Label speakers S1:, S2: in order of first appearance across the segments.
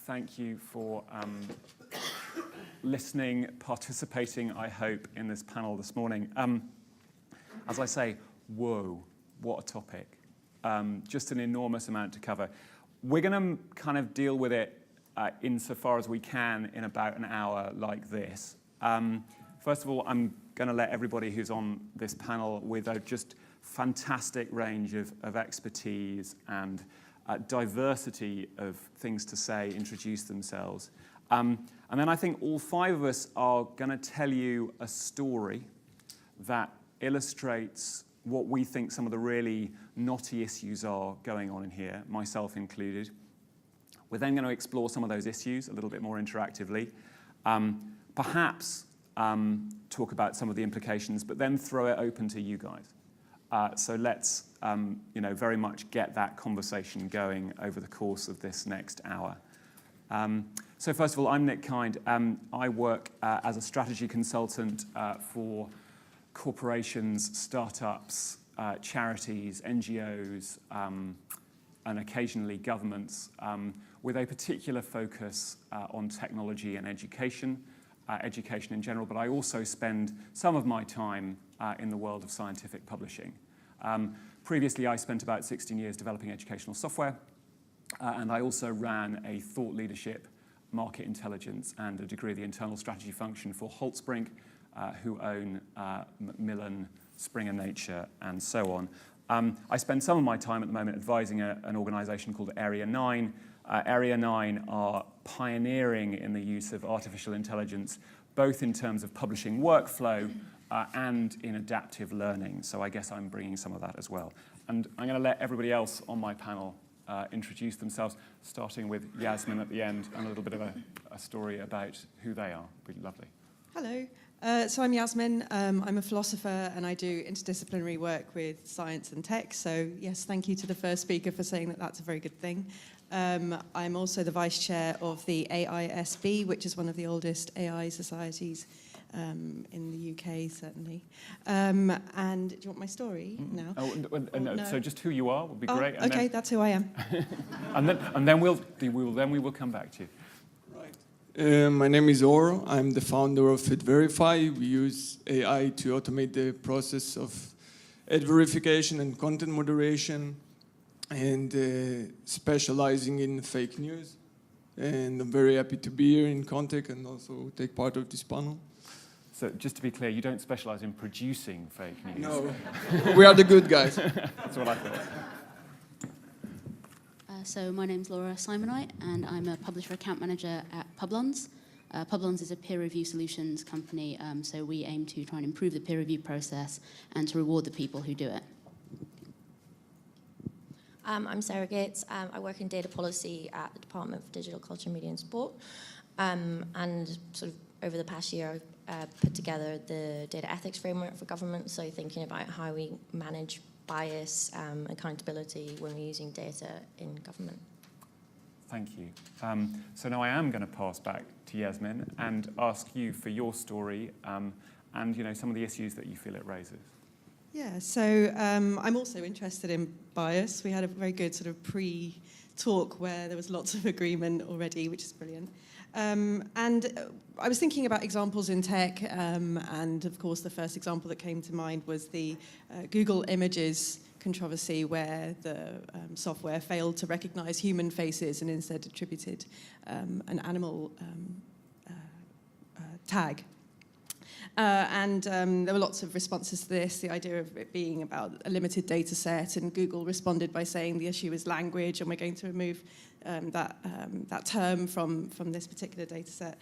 S1: Thank you for listening, participating, I hope, in this panel this morning. As I say, whoa, what a topic. Just an enormous amount to cover. We're going to kind of deal with it insofar as we can in about an hour like this. First of all, I'm going to let everybody who's on this panel with a just fantastic range of expertise and diversity of things to say introduce themselves. And then I think all five of us are going to tell you a story that illustrates what we think some of the really knotty issues are going on in here, myself included. We're then going to explore some of those issues a little bit more interactively, perhaps talk about some of the implications, but then throw it open to you guys. So let's very much get that conversation going over the course of this next hour. So first of all, I'm Nick Kind. I work as a strategy consultant for corporations, startups, charities, NGOs, and occasionally governments, with a particular focus on technology and education in general, but I also spend some of my time in the world of scientific publishing. Previously, I spent about 16 years developing educational software, and I also ran a thought leadership, market intelligence, and a degree of the internal strategy function for Holtzbrink, who own Macmillan, Springer Nature, and so on. I spend some of my time at the moment advising an organization called Area9. Area9 are pioneering in the use of artificial intelligence, both in terms of publishing workflow and in adaptive learning. So I guess I'm bringing some of that as well. And I'm going to let everybody else on my panel introduce themselves, starting with Yasemin at the end, and a little bit of a story about who they are. Would be lovely.
S2: Hello. So I'm Yasemin. I'm a philosopher, and I do interdisciplinary work with science and tech. So yes, thank you to the first speaker for saying that that's a very good thing. I'm also the vice chair of the AISB, which is one of the oldest AI societies in the UK, certainly. And do you want my story now?
S1: No. So just who you are would be great.
S2: And okay, that's who I am.
S1: and then we will come back to you.
S3: My name is Oro. I'm the founder of AdVerif.ai. We use AI to automate the process of ad verification and content moderation, and specializing in fake news. And I'm very happy to be here in ConTech and also take part of this panel.
S1: So just to be clear, you don't specialize in producing fake news?
S3: No, we are the good guys.
S1: That's what I thought.
S4: So my name's Laura Simonite, and I'm a publisher account manager at Publons. Publons is a peer review solutions company, so we aim to try and improve the peer review process and to reward the people who do it.
S5: I'm Sarah Gates. I work in data policy at the Department for Digital Culture, Media and Sport. And sort of over the past year, I've put together the data ethics framework for government, so thinking about how we manage bias, accountability when we're using data in government.
S1: Thank you. So now I am going to pass back to Yasemin and ask you for your story and some of the issues that you feel it raises.
S2: Yeah, so I'm also interested in bias. We had a very good sort of pre-talk where there was lots of agreement already, which is brilliant. And I was thinking about examples in tech, and of course the first example that came to mind was the Google Images controversy, where the software failed to recognize human faces and instead attributed an animal tag. And there were lots of responses to this, the idea of it being about a limited data set, and Google responded by saying the issue is language and we're going to remove that term from this particular data set.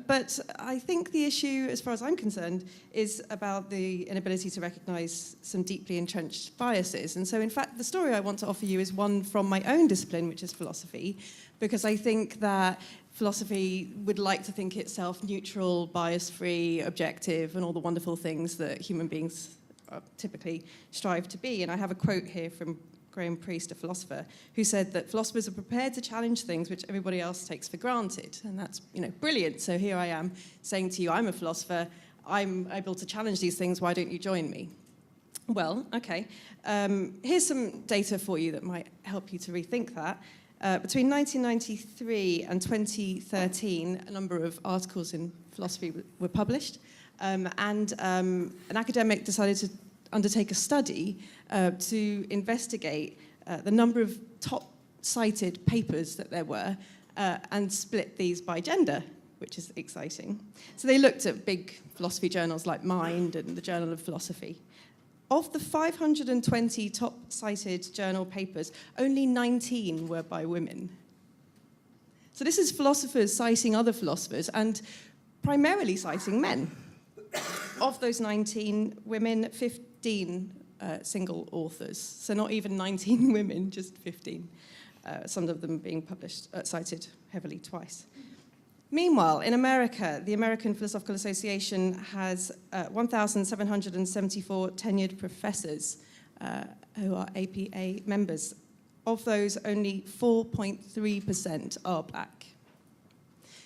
S2: But I think the issue, as far as I'm concerned, is about the inability to recognize some deeply entrenched biases. And so, in fact, the story I want to offer you is one from my own discipline, which is philosophy, because I think that philosophy would like to think itself neutral, bias-free, objective, and all the wonderful things that human beings typically strive to be. And I have a quote here from Graham Priest, a philosopher, who said that philosophers are prepared to challenge things which everybody else takes for granted. And that's, brilliant. So here I am saying to you, I'm a philosopher, I'm able to challenge these things, why don't you join me? Well, okay. Here's some data for you that might help you to rethink that. Between 1993 and 2013, a number of articles in philosophy were published, and an academic decided to undertake a study to investigate the number of top-cited papers that there were and split these by gender, which is exciting. So they looked at big philosophy journals like Mind and the Journal of Philosophy. Of the 520 top-cited journal papers, only 19 were by women. So this is philosophers citing other philosophers and primarily citing men. Of those 19 women, 15 single authors. So not even 19 women, just 15. Some of them being published, cited heavily twice. Meanwhile, in America, the American Philosophical Association has 1,774 tenured professors who are APA members. Of those, only 4.3% are black.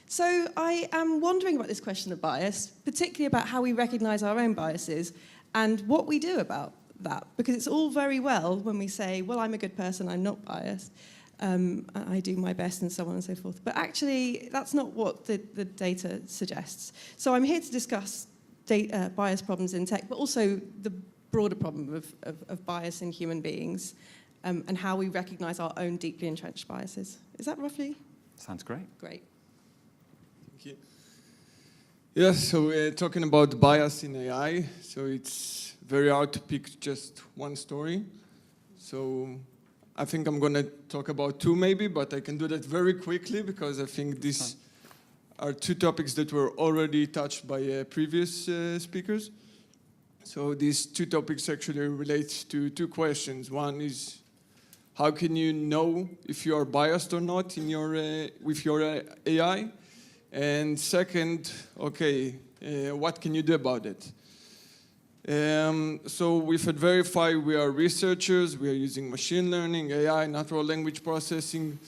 S2: So I am wondering about this question of bias, particularly about how we recognize our own biases and what we do about that. Because it's all very well when we say, well, I'm a good person, I'm not biased. I do my best and so on and so forth. But actually, that's not what the data suggests. So I'm here to discuss bias problems in tech, but also the broader problem of bias in human beings and how we recognize our own deeply entrenched biases. Is that roughly?
S1: Sounds great.
S2: Great.
S3: Thank you. Yeah, so we're talking about bias in AI. So it's very hard to pick just one story. So I think I'm going to talk about two maybe, but I can do that very quickly because I think these are two topics that were already touched by previous speakers. So these two topics actually relate to two questions. One is, how can you know if you are biased or not in your, with your AI? And second, okay, what can you do about it? So with AdVerif.ai, we are researchers. We are using machine learning, AI, natural language processing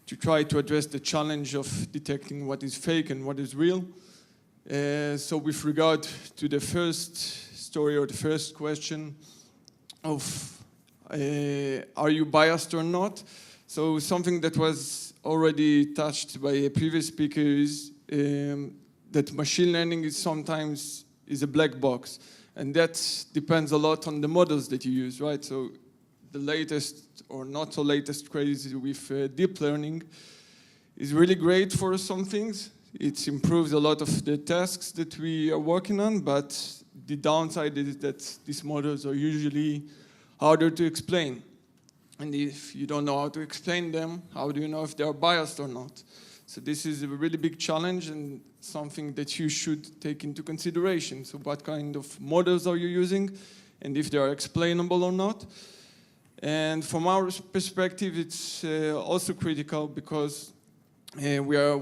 S3: to try to address the challenge of detecting what is fake and what is real. So with regard to the first story or the first question of are you biased or not? So something that was already touched by a previous speaker is that machine learning is sometimes a black box. And that depends a lot on the models that you use, right? So the latest or not so latest craze with deep learning is really great for some things. It improves a lot of the tasks that we are working on, but the downside is that these models are usually harder to explain. And if you don't know how to explain them, how do you know if they are biased or not? So this is a really big challenge and something that you should take into consideration. So what kind of models are you using and if they are explainable or not? And from our perspective, it's also critical because we are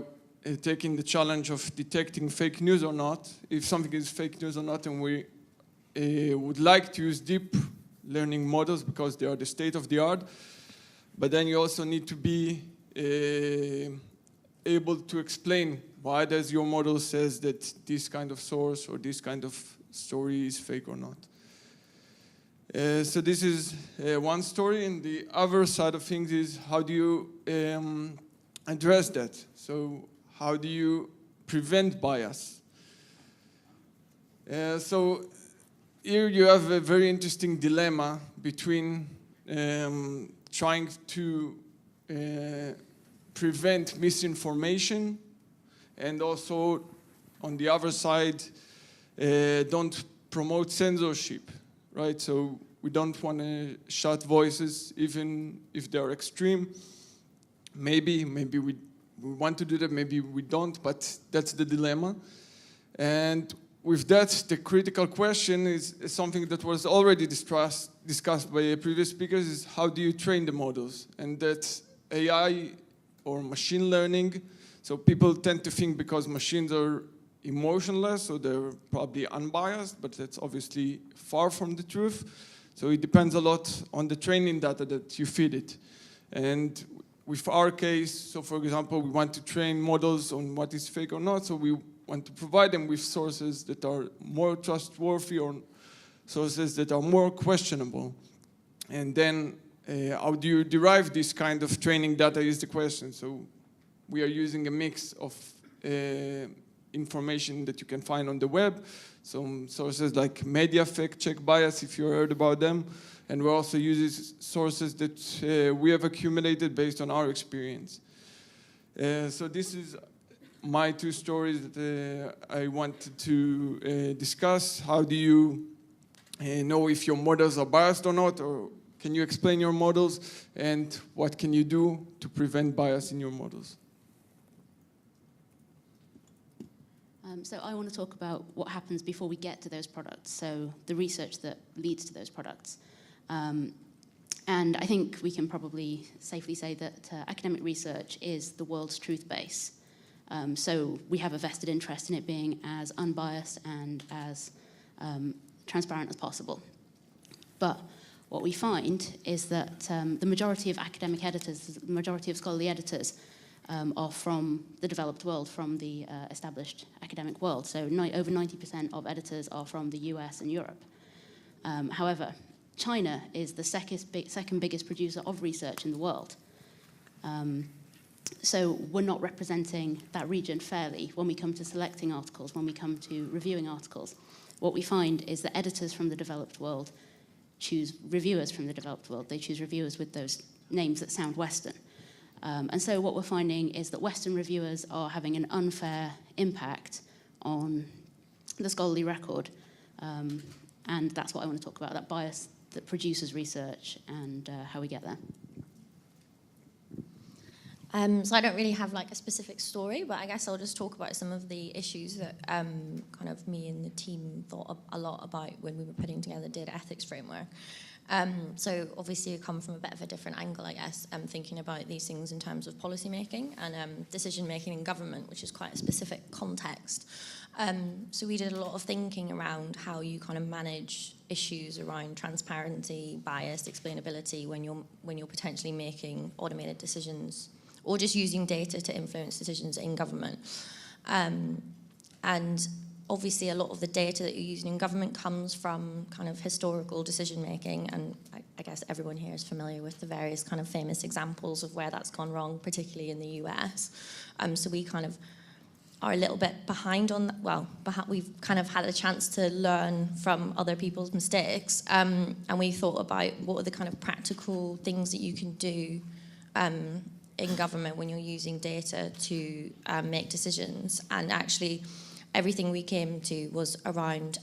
S3: taking the challenge of detecting fake news or not, if something is fake news or not, and we would like to use deep learning models because they are the state of the art. But then you also need to be able to explain why does your model says that this kind of source or this kind of story is fake or not. So this is one story, and the other side of things is how do you address that? So how do you prevent bias? So here you have a very interesting dilemma between trying to prevent misinformation and also, on the other side, don't promote censorship, right? So we don't want to shut voices even if they are extreme. Maybe we want to do that, maybe we don't, but that's the dilemma. And with that, the critical question is something that was already discussed by previous speakers, is how do you train the models? And that AI or machine learning, so people tend to think because machines are emotionless, so they're probably unbiased, but that's obviously far from the truth. So it depends a lot on the training data that you feed it. And with our case, so for example, we want to train models on what is fake or not, so we want to provide them with sources that are more trustworthy or sources that are more questionable. And then how do you derive this kind of training data is the question. So we are using a mix of information that you can find on the web, some sources like Media Fact Check Bias, if you heard about them, and we also use sources that we have accumulated based on our experience. So this is my two stories that I wanted to discuss. How do you know if your models are biased or not, or can you explain your models, and what can you do to prevent bias in your models?
S4: So I want to talk about what happens before we get to those products, so the research that leads to those products. And I think we can probably safely say that academic research is the world's truth base. So we have a vested interest in it being as unbiased and as transparent as possible. But what we find is that the majority of academic editors, the majority of scholarly editors, are from the developed world, from the established academic world. So over 90% of editors are from the US and Europe. However, China is the second biggest producer of research in the world. So we're not representing that region fairly when we come to selecting articles, when we come to reviewing articles. What we find is that editors from the developed world choose reviewers from the developed world. They choose reviewers with those names that sound Western. And so what we're finding is that Western reviewers are having an unfair impact on the scholarly record. And that's what I want to talk about, that bias that produces research and how we get there.
S5: So I don't really have like a specific story, but I guess I'll just talk about some of the issues that kind of me and the team thought a lot about when we were putting together the data ethics framework. So obviously I come from a bit of a different angle, I guess, thinking about these things in terms of policy making and decision making in government, which is quite a specific context. So we did a lot of thinking around how you kind of manage issues around transparency, bias, explainability when you're potentially making automated decisions or just using data to influence decisions in government. And obviously a lot of the data that you're using in government comes from kind of historical decision making, and I guess everyone here is familiar with the various kind of famous examples of where that's gone wrong, particularly in the US. So we kind of are a little bit behind on that. Well, we've kind of had a chance to learn from other people's mistakes, and we thought about what are the kind of practical things that you can do in government when you're using data to make decisions. And actually everything we came to was around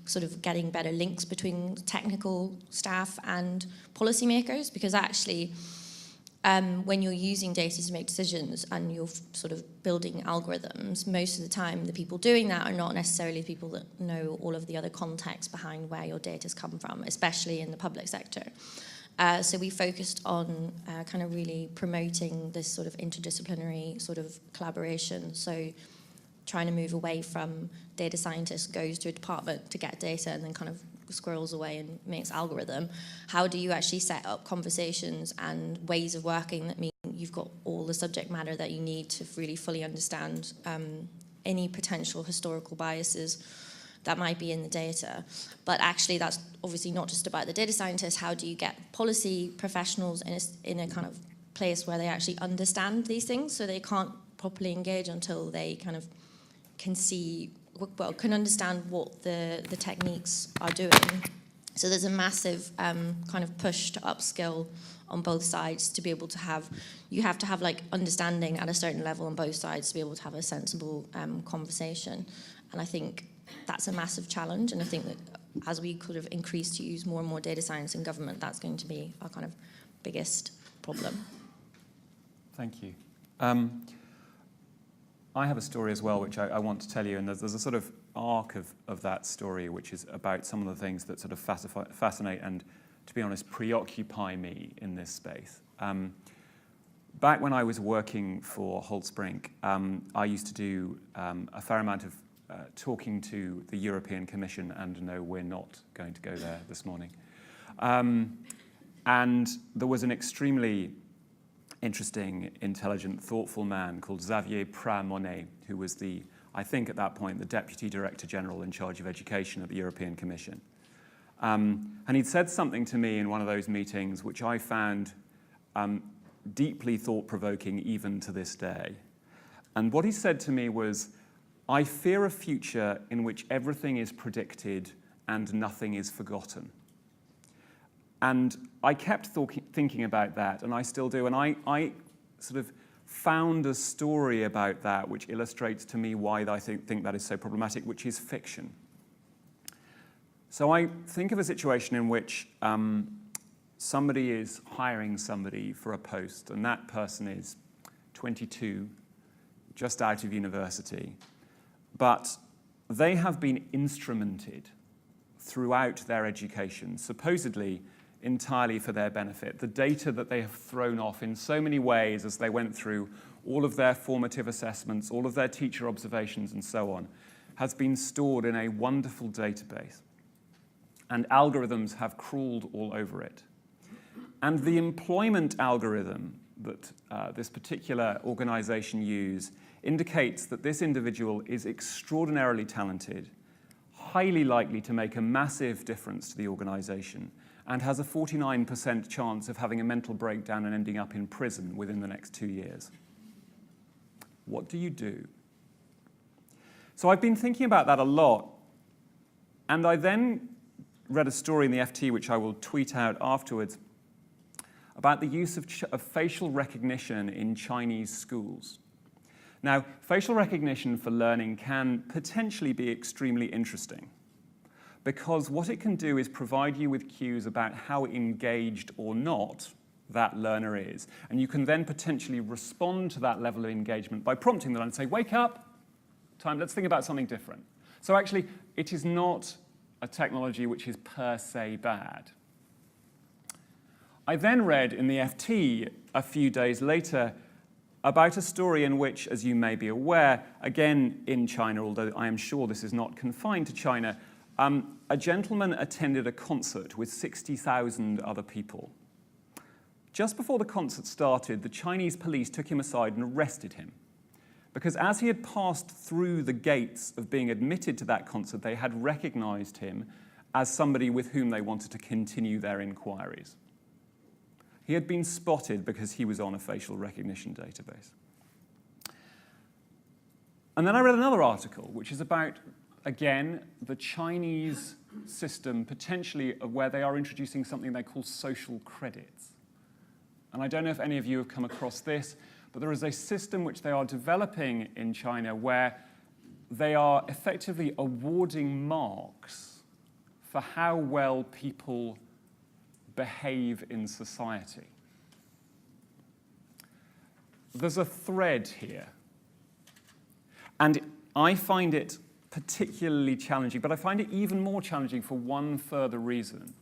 S5: sort of getting better links between technical staff and policymakers, because actually when you're using data to make decisions and you're sort of building algorithms, most of the time the people doing that are not necessarily people that know all of the other context behind where your data's come from, especially in the public sector. So we focused on kind of really promoting this sort of interdisciplinary sort of collaboration. So trying to move away from data scientist goes to a department to get data and then kind of squirrels away and makes algorithm. How do you actually set up conversations and ways of working that mean you've got all the subject matter that you need to really fully understand any potential historical biases that might be in the data. But actually that's obviously not just about the data scientists. How do you get policy professionals in a kind of place where they actually understand these things, so they can't properly engage until they kind of can understand what the techniques are doing. So there's a massive kind of push to upskill on both sides to be able to have, you have to have like understanding at a certain level on both sides to be able to have a sensible conversation. And I think that's a massive challenge, and I think that as we could have increased to use more and more data science in government, that's going to be our kind of biggest problem.
S1: Thank you. I have a story as well, which I want to tell you, and there's a sort of arc of that story, which is about some of the things that sort of fascinate and, to be honest, preoccupy me in this space. Back when I was working for Holtzbrinck, I used to do a fair amount of talking to the European Commission, and no, we're not going to go there this morning. And there was an extremely interesting, intelligent, thoughtful man called Xavier Prat-Monet, who was I think at that point, the Deputy Director General in charge of education at the European Commission. And he'd said something to me in one of those meetings which I found deeply thought-provoking even to this day. And what he said to me was, I fear a future in which everything is predicted and nothing is forgotten. And I kept thinking about that, and I still do. And I sort of found a story about that which illustrates to me why I think that is so problematic, which is fiction. So I think of a situation in which somebody is hiring somebody for a post, and that person is 22, just out of university, but they have been instrumented throughout their education, supposedly entirely for their benefit. The data that they have thrown off in so many ways as they went through all of their formative assessments, all of their teacher observations and so on, has been stored in a wonderful database. And algorithms have crawled all over it. And the employment algorithm that this particular organization use indicates that this individual is extraordinarily talented, highly likely to make a massive difference to the organization, and has a 49% chance of having a mental breakdown and ending up in prison within the next 2 years. What do you do? So I've been thinking about that a lot, and I then read a story in the FT, which I will tweet out afterwards, about the use of facial recognition in Chinese schools. Now, facial recognition for learning can potentially be extremely interesting, because what it can do is provide you with cues about how engaged or not that learner is. And you can then potentially respond to that level of engagement by prompting them and say, wake up, let's think about something different. So actually, it is not a technology which is per se bad. I then read in the FT a few days later about a story in which, as you may be aware, again in China, although I am sure this is not confined to China, a gentleman attended a concert with 60,000 other people. Just before the concert started, the Chinese police took him aside and arrested him, because as he had passed through the gates of being admitted to that concert, they had recognized him as somebody with whom they wanted to continue their inquiries. He had been spotted because he was on a facial recognition database. And then I read another article, which is about, again, the Chinese system potentially where they are introducing something they call social credits. And I don't know if any of you have come across this, but there is a system which they are developing in China where they are effectively awarding marks for how well people behave in society. There's a thread here. And I find it particularly challenging, but I find it even more challenging for one further reason.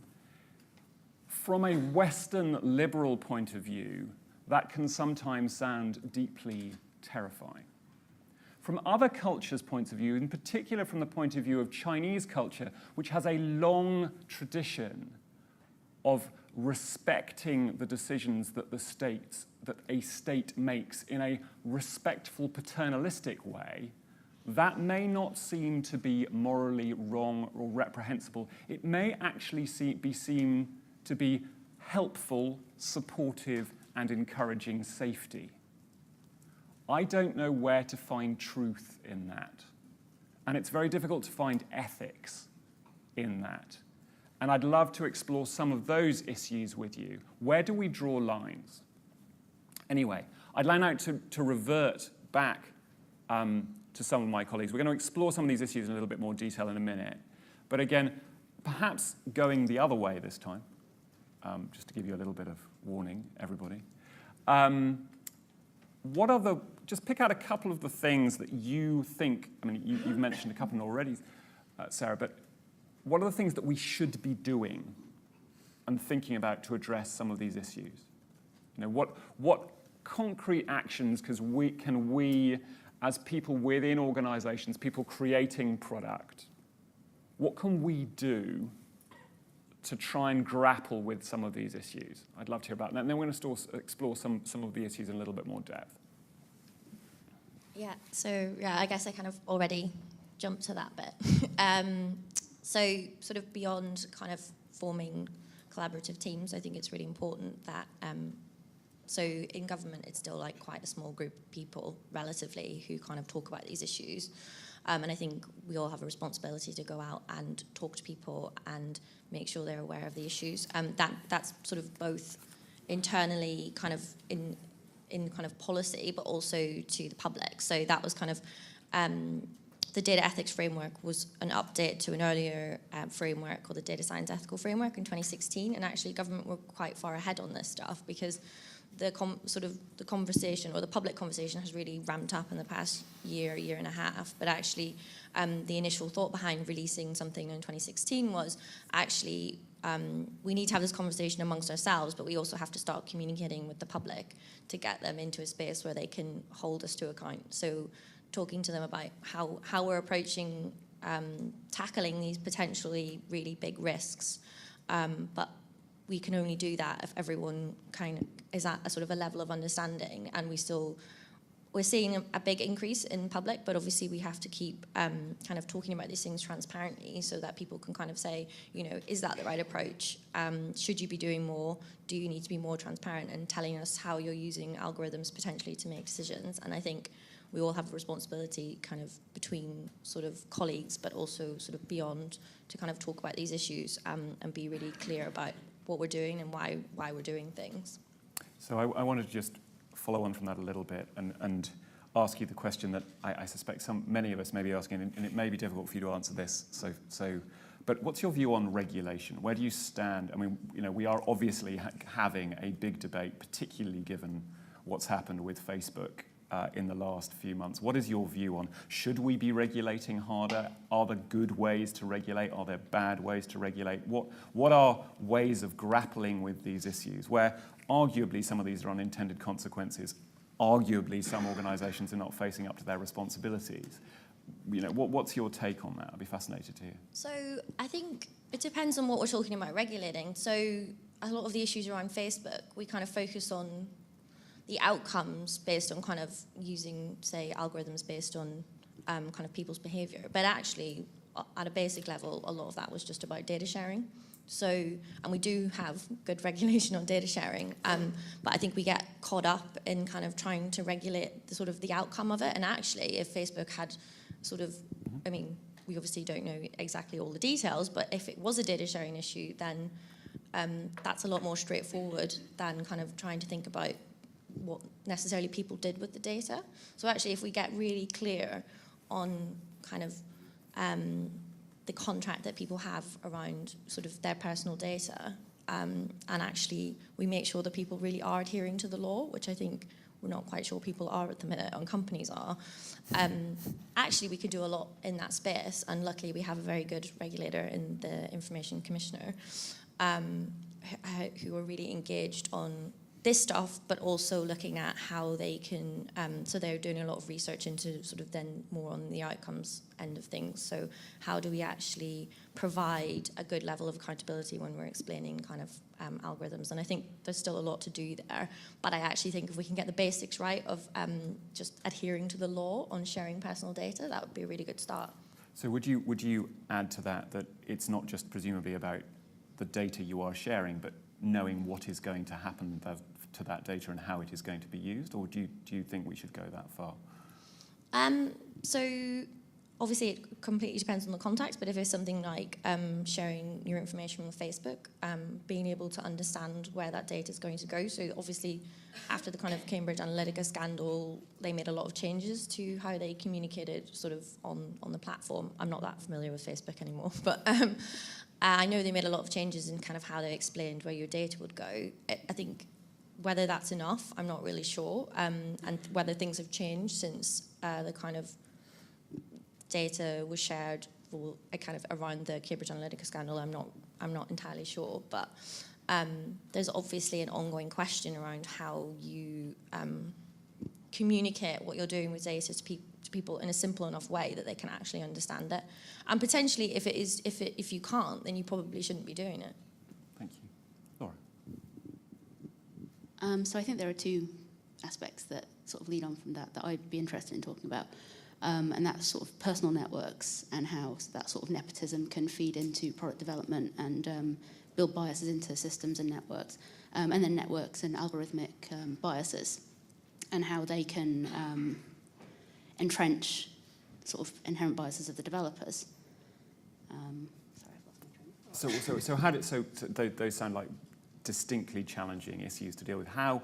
S1: From a Western liberal point of view, that can sometimes sound deeply terrifying. From other cultures' points of view, in particular from the point of view of Chinese culture, which has a long tradition of respecting the decisions that a state makes in a respectful, paternalistic way, that may not seem to be morally wrong or reprehensible. It may actually be seen to be helpful, supportive, and encouraging safety. I don't know where to find truth in that. And it's very difficult to find ethics in that. And I'd love to explore some of those issues with you. Where do we draw lines? Anyway, I'd like now to revert back to some of my colleagues. We're going to explore some of these issues in a little bit more detail in a minute. But again, perhaps going the other way this time, just to give you a little bit of warning, everybody. Just pick out a couple of the things that you think, you've mentioned a couple already, Sarah, but what are the things that we should be doing and thinking about to address some of these issues? What concrete actions can we, as people within organizations, people creating product, what can we do to try and grapple with some of these issues? I'd love to hear about that. And then we're going to explore some of the issues in a little bit more depth. I
S5: guess I kind of already jumped to that bit. So sort of beyond kind of forming collaborative teams, I think it's really important that, so in government, it's still like quite a small group of people relatively who kind of talk about these issues. And I think we all have a responsibility to go out and talk to people and make sure they're aware of the issues. That's sort of both internally kind of in kind of policy, but also to the public. So that was kind of, the data ethics framework was an update to an earlier framework called the Data Science Ethical Framework in 2016. And actually government were quite far ahead on this stuff because the conversation, or the public conversation, has really ramped up in the past year and a half. But actually, the initial thought behind releasing something in 2016 was actually we need to have this conversation amongst ourselves, but we also have to start communicating with the public to get them into a space where they can hold us to account. So talking to them about how we're approaching tackling these potentially really big risks, but we can only do that if everyone kind of is at a sort of a level of understanding, and we're seeing a big increase in public, but obviously we have to keep kind of talking about these things transparently so that people can kind of say, you know, is that the right approach? Should you be doing more? Do you need to be more transparent and telling us how you're using algorithms potentially to make decisions? And I think we all have a responsibility kind of between sort of colleagues, but also sort of beyond, to kind of talk about these issues and be really clear about what we're doing and why we're doing things. So
S1: I wanted to just follow on from that a little bit and ask you the question that I suspect many of us may be asking, and it may be difficult for you to answer this. But what's your view on regulation? Where do you stand? I mean, you know, we are obviously having a big debate, particularly given what's happened with Facebook in the last few months. What is your view on, should we be regulating harder? Are there good ways to regulate? Are there bad ways to regulate? What are ways of grappling with these issues where arguably some of these are unintended consequences? Arguably some organisations are not facing up to their responsibilities. You know, what's your take on that? I'd be fascinated to hear.
S5: So I think it depends on what we're talking about regulating. So a lot of the issues around Facebook, we kind of focus on the outcomes based on kind of using, say, algorithms based on kind of people's behaviour. But actually, at a basic level, a lot of that was just about data sharing. So, and we do have good regulation on data sharing, but I think we get caught up in kind of trying to regulate the sort of the outcome of it. And actually, if Facebook had sort of, I mean, we obviously don't know exactly all the details, but if it was a data sharing issue, then that's a lot more straightforward than kind of trying to think about what necessarily people did with the data. So actually, if we get really clear on kind of the contract that people have around sort of their personal data, and actually we make sure that people really are adhering to the law, which I think we're not quite sure people are at the minute, and companies are, actually we could do a lot in that space. And luckily we have a very good regulator in the Information Commissioner who are really engaged on this stuff, but also looking at how they can, so they're doing a lot of research into sort of then more on the outcomes end of things. So how do we actually provide a good level of accountability when we're explaining kind of algorithms? And I think there's still a lot to do there, but I actually think if we can get the basics right of just adhering to the law on sharing personal data, that would be a really good start.
S1: So would you add to that it's not just presumably about the data you are sharing, but knowing what is going to happen to that data and how it is going to be used, or do you think we should go that far?
S5: So obviously it completely depends on the context, but if it's something like sharing your information on Facebook, being able to understand where that data is going to go. So obviously after the kind of Cambridge Analytica scandal, they made a lot of changes to how they communicated sort of on the platform. I'm not that familiar with Facebook anymore, but I know they made a lot of changes in kind of how they explained where your data would go. I think whether that's enough, I'm not really sure, and whether things have changed since the kind of data was shared for kind of around the Cambridge Analytica scandal. I'm not entirely sure, but there's obviously an ongoing question around how you communicate what you're doing with data to people in a simple enough way that they can actually understand it. And potentially, if you can't, then you probably shouldn't be doing it.
S1: Thank you. Laura.
S4: So I think there are two aspects that sort of lead on from that I'd be interested in talking about. and that's sort of personal networks and how that sort of nepotism can feed into product development and build biases into systems and networks, and then networks and algorithmic biases, and how they can entrench sort of inherent biases of the developers. Sorry, I've lost my train of thought.
S1: Those sound like distinctly challenging issues to deal with. How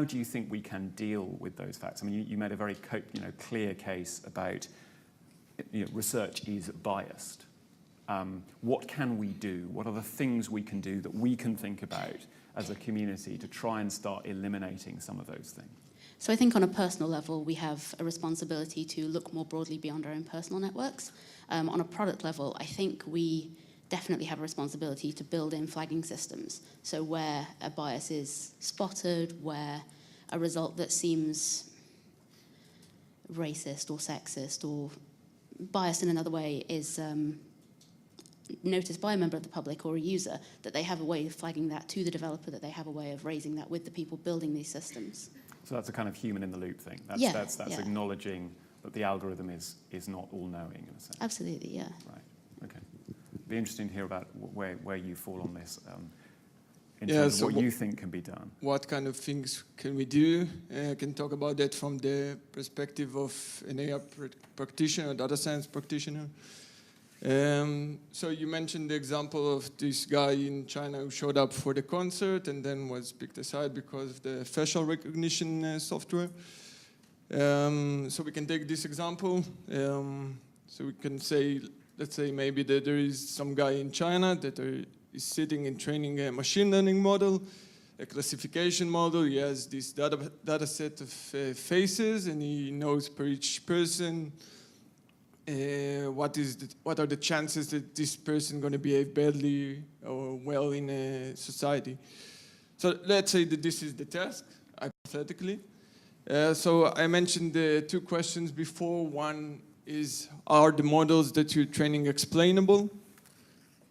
S1: do you think we can deal with those facts? I mean, you made a very clear case about research is biased. What can we do? What are the things we can do that we can think about as a community to try and start eliminating some of those things?
S4: So I think on a personal level, we have a responsibility to look more broadly beyond our own personal networks. On a product level, I think we definitely have a responsibility to build in flagging systems. So where a bias is spotted, where a result that seems racist or sexist or biased in another way is noticed by a member of the public or a user, that they have a way of flagging that to the developer, that they have a way of raising that with the people building these systems.
S1: So that's a kind of human in the loop thing. That's acknowledging that the algorithm is not all-knowing in a sense.
S4: Absolutely, yeah.
S1: Right, okay. Be interesting to hear about where you fall on this in terms of what you think can be done.
S3: What kind of things can we do? I can talk about that from the perspective of an AI practitioner, data science practitioner. So you mentioned the example of this guy in China who showed up for the concert and then was picked aside because of the facial recognition software. So we can take this example. So we can say, let's say maybe that there is some guy in China that is sitting and training a machine learning model, a classification model. He has this data set of faces, and he knows per each person what are the chances that this person is going to behave badly or well in a society. So let's say that this is the task, hypothetically. So I mentioned the two questions before. One is, are the models that you're training explainable?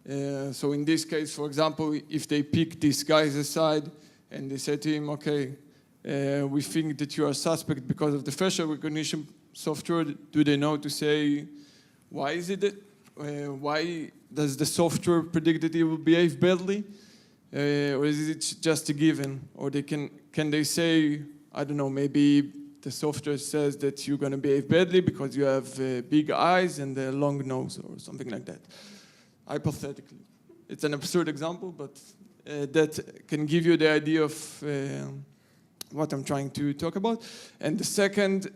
S3: So in this case, for example, if they pick these guys aside and they say to him, okay, we think that you are a suspect because of the facial recognition software, do they know to say, why is it that, why does the software predict that he will behave badly? Or is it just a given? Or can they say, I don't know, maybe the software says that you're going to behave badly because you have big eyes and a long nose or something like that. Hypothetically. It's an absurd example, but that can give you the idea of what I'm trying to talk about. And the second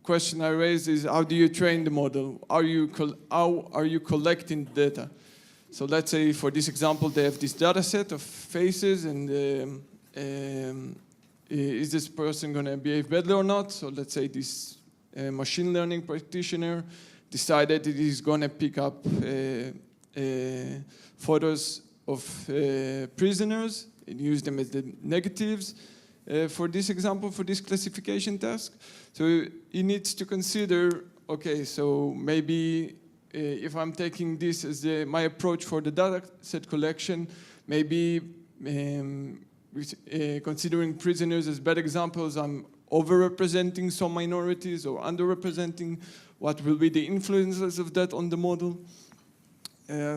S3: question I raised is, how do you train the model? How are you collecting data? So let's say for this example, they have this data set of faces, and is this person going to behave badly or not? So let's say this machine learning practitioner decided that he's going to pick up photos of prisoners and use them as the negatives for this example, for this classification task. So he needs to consider, okay, so maybe if I'm taking this as my approach for the data set collection, maybe considering prisoners as bad examples, I'm overrepresenting some minorities or underrepresenting. What will be the influences of that on the model?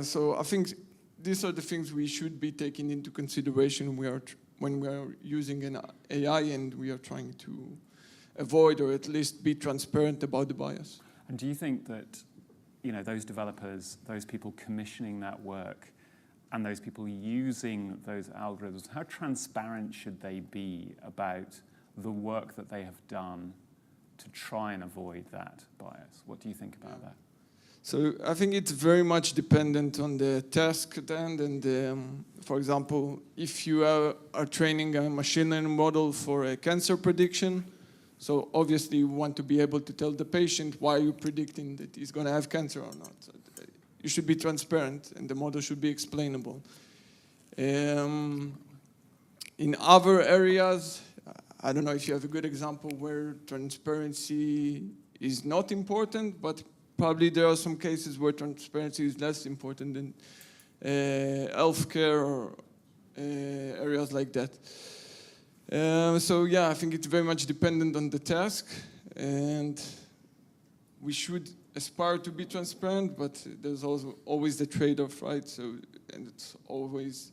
S3: So I think these are the things we should be taking into consideration when we are using an AI and we are trying to avoid or at least be transparent about the bias.
S1: And do you think that those developers, those people commissioning that work, and those people using those algorithms, how transparent should they be about the work that they have done to try and avoid that bias? What do you think about that?
S3: So I think it's very much dependent on the task at hand. And for example, if you are training a machine learning model for a cancer prediction, so obviously you want to be able to tell the patient why you're predicting that he's going to have cancer or not. So you should be transparent, and the model should be explainable. In other areas, I don't know if you have a good example where transparency is not important, but probably there are some cases where transparency is less important than healthcare or areas like that. So yeah, I think it's very much dependent on the task, and we should aspire to be transparent, but there's also always the trade-off, right? So, and it's always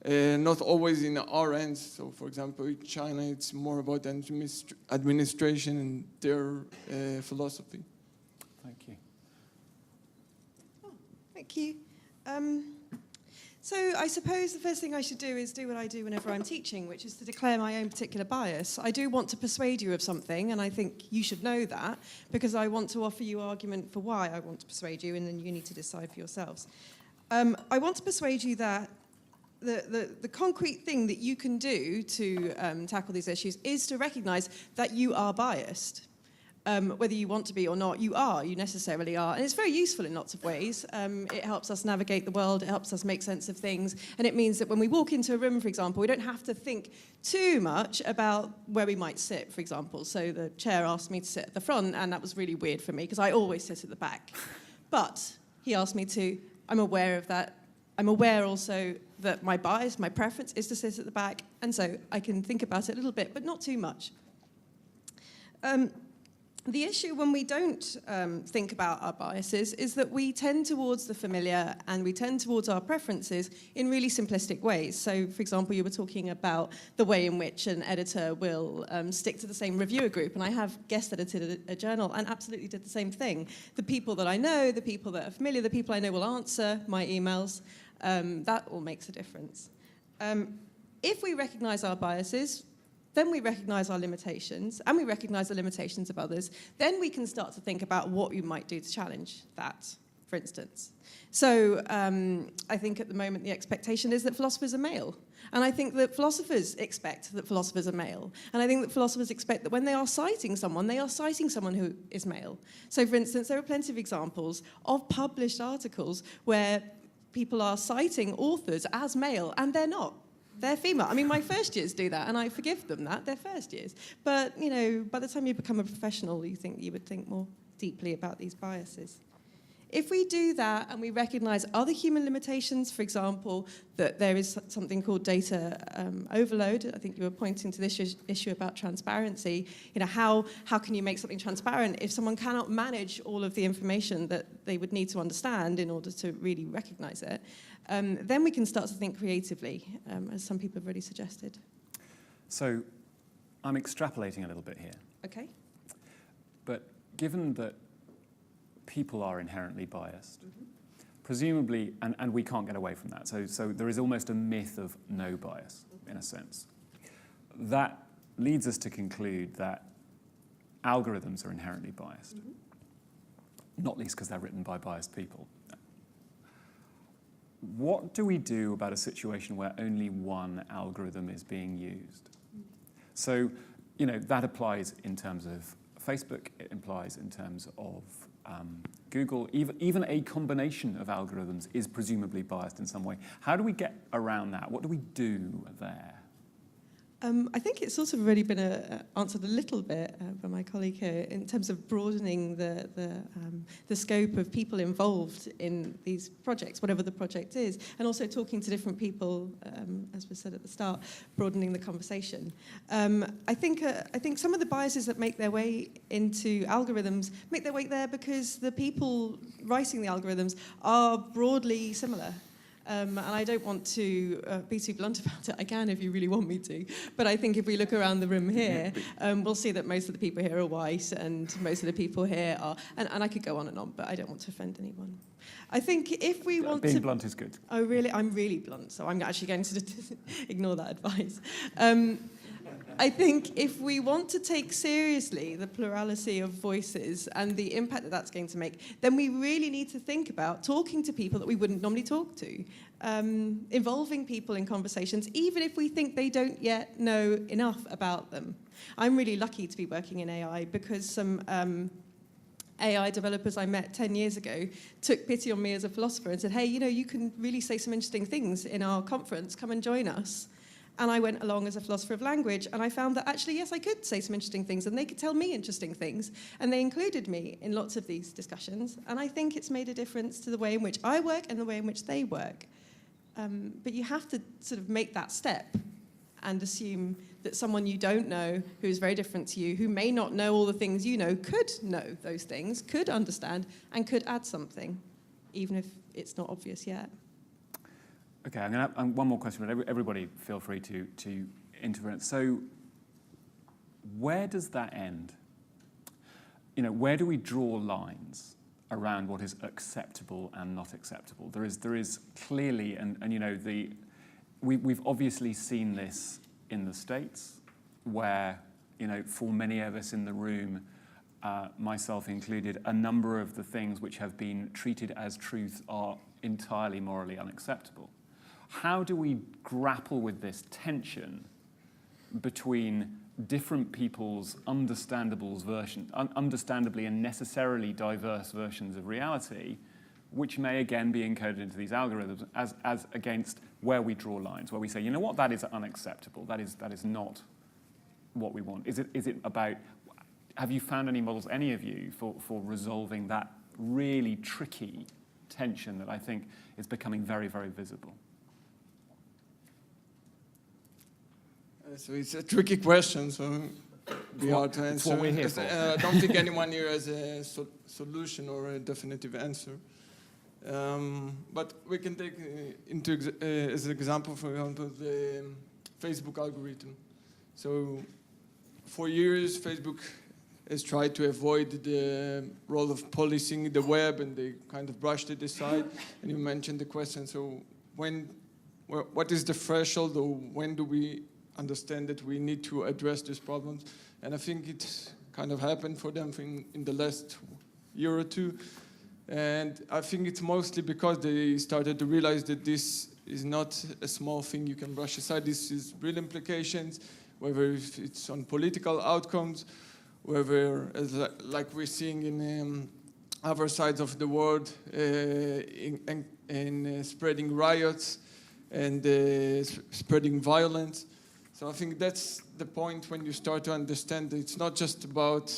S3: not always in our hands. So, for example, in China, it's more about administration and their philosophy.
S1: Thank you.
S2: Oh, thank you. So I suppose the first thing I should do is do what I do whenever I'm teaching, which is to declare my own particular bias. I do want to persuade you of something, and I think you should know that, because I want to offer you argument for why I want to persuade you, and then you need to decide for yourselves. I want to persuade you that the concrete thing that you can do to tackle these issues is to recognize that you are biased. Whether you want to be or not, you necessarily are. And it's very useful in lots of ways. It helps us navigate the world, it helps us make sense of things, and it means that when we walk into a room, for example, we don't have to think too much about where we might sit, for example. So the chair asked me to sit at the front, and that was really weird for me, because I always sit at the back. But he asked me to, I'm aware of that. I'm aware also that my bias, my preference is to sit at the back, and so I can think about it a little bit, but not too much. The issue when we don't think about our biases is that we tend towards the familiar and we tend towards our preferences in really simplistic ways. So, for example, you were talking about the way in which an editor will stick to the same reviewer group, and I have guest edited a journal and absolutely did the same thing. The people that I know, the people that are familiar, the people I know will answer my emails. That all makes a difference. If we recognize our biases, then we recognize our limitations, and we recognize the limitations of others, then we can start to think about what you might do to challenge that, for instance. So I think at the moment the expectation is that philosophers are male. And I think that philosophers expect that philosophers are male. And I think that philosophers expect that when they are citing someone, they are citing someone who is male. So for instance, there are plenty of examples of published articles where people are citing authors as male, and they're not. They're female. I mean, my first years do that, and I forgive them that. They're first years. But, you know, by the time you become a professional, you would think more deeply about these biases. If we do that and we recognize other human limitations, for example, that there is something called data overload. I think you were pointing to this issue about transparency. You know, how can you make something transparent if someone cannot manage all of the information that they would need to understand in order to really recognize it? Then we can start to think creatively, as some people have already suggested.
S1: So I'm extrapolating a little bit here.
S2: Okay.
S1: But given that people are inherently biased, presumably, and we can't get away from that, so there is almost a myth of no bias, in a sense. That leads us to conclude that algorithms are inherently biased, not least because they're written by biased people. What do we do about a situation where only one algorithm is being used? So, you know, that applies in terms of Facebook, it implies in terms of Google. Even a combination of algorithms is presumably biased in some way. How do we get around that? What do we do there?
S2: I think it's sort of already been answered a little bit by my colleague here in terms of broadening the scope of people involved in these projects, whatever the project is, and also talking to different people, as was said at the start, broadening the conversation. I think some of the biases that make their way into algorithms make their way there because the people writing the algorithms are broadly similar. And I don't want to be too blunt about it. I can if you really want me to. But I think if we look around the room here, we'll see that most of the people here are white and most of the people here are... And I could go on, but I don't want to offend anyone. I think if we want
S1: Being blunt is good.
S2: Oh, really? I'm really blunt, so I'm actually going to ignore that advice. I think if we want to take seriously the plurality of voices and the impact that that's going to make, then we really need to think about talking to people that we wouldn't normally talk to, involving people in conversations, even if we think they don't yet know enough about them. I'm really lucky to be working in AI because some AI developers I met 10 years ago took pity on me as a philosopher and said, hey, you know, you can really say some interesting things in our conference, come and join us. And I went along as a philosopher of language, and I found that actually, yes, I could say some interesting things, and they could tell me interesting things, and they included me in lots of these discussions, and I think it's made a difference to the way in which I work and the way in which they work. But you have to sort of make that step, and assume that someone you don't know, who's very different to you, who may not know all the things you know, could know those things, could understand, and could add something, even if it's not obvious yet.
S1: Okay, I'm going to have one more question, but everybody feel free to intervene. So where does that end? You know, where do we draw lines around what is acceptable and not acceptable? There is clearly, and you know, we've obviously seen this in the States, where, you know, for many of us in the room, myself included, a number of the things which have been treated as truth are entirely morally unacceptable. How do we grapple with this tension between different people's understandably and necessarily diverse versions of reality, which may again be encoded into these algorithms, as against where we draw lines, where we say, you know what, that is unacceptable, that is not what we want? Is it about, have you found any models, any of you, for resolving that really tricky tension that I think is becoming very, very visible?
S3: So it's a tricky question, so be hard to answer.
S1: It's what we're here for.
S3: I don't think anyone here has a solution or a definitive answer. But we can take as an example, for example, the Facebook algorithm. So for years, Facebook has tried to avoid the role of policing the web, and they kind of brushed it aside. And you mentioned the question, so what is the threshold, or when do we understand that we need to address these problems? And I think it kind of happened for them in the last year or two. And I think it's mostly because they started to realize that this is not a small thing you can brush aside. This is real implications, whether it's on political outcomes, whether, like we're seeing in other sides of the world, in spreading riots and spreading violence. So I think that's the point when you start to understand that it's not just about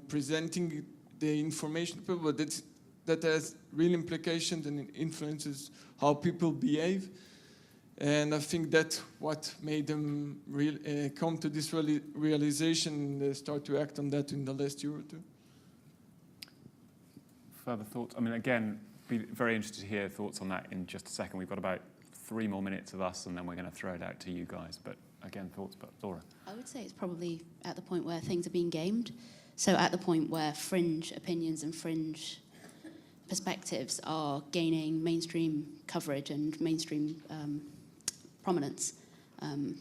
S3: presenting the information to people, but that has real implications and influences how people behave. And I think that's what made them come to this realization and start to act on that in the last year or two.
S1: Further thoughts? I mean, again, be very interested to hear thoughts on that in just a second. We've got about 3 more minutes of us, and then we're going to throw it out to you guys. But again, thoughts, but Laura?
S4: I would say it's probably at the point where things are being gamed. So at the point where fringe opinions and fringe perspectives are gaining mainstream coverage and mainstream prominence,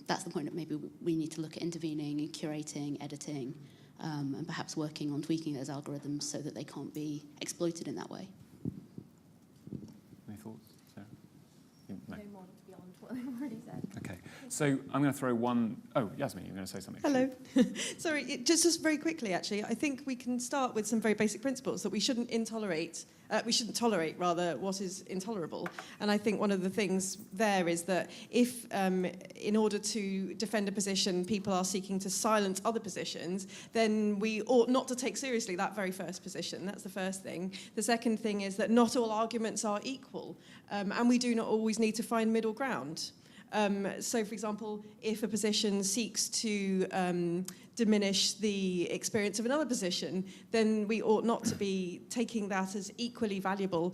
S4: that's the point that maybe we need to look at intervening and curating, editing, and perhaps working on tweaking those algorithms so that they can't be exploited in that way.
S1: Any thoughts, Sarah? No.
S5: No more beyond what I've already said.
S1: Okay, so I'm going to throw one. Oh, Yasemin, you're going to say something.
S2: Hello. Sorry, just very quickly, actually, I think we can start with some very basic principles that we shouldn't tolerate what is intolerable. And I think one of the things there is that if, in order to defend a position, people are seeking to silence other positions, then we ought not to take seriously that very first position. That's the first thing. The second thing is that not all arguments are equal, and we do not always need to find middle ground. So, for example, if a position seeks to diminish the experience of another position, then we ought not to be taking that as equally valuable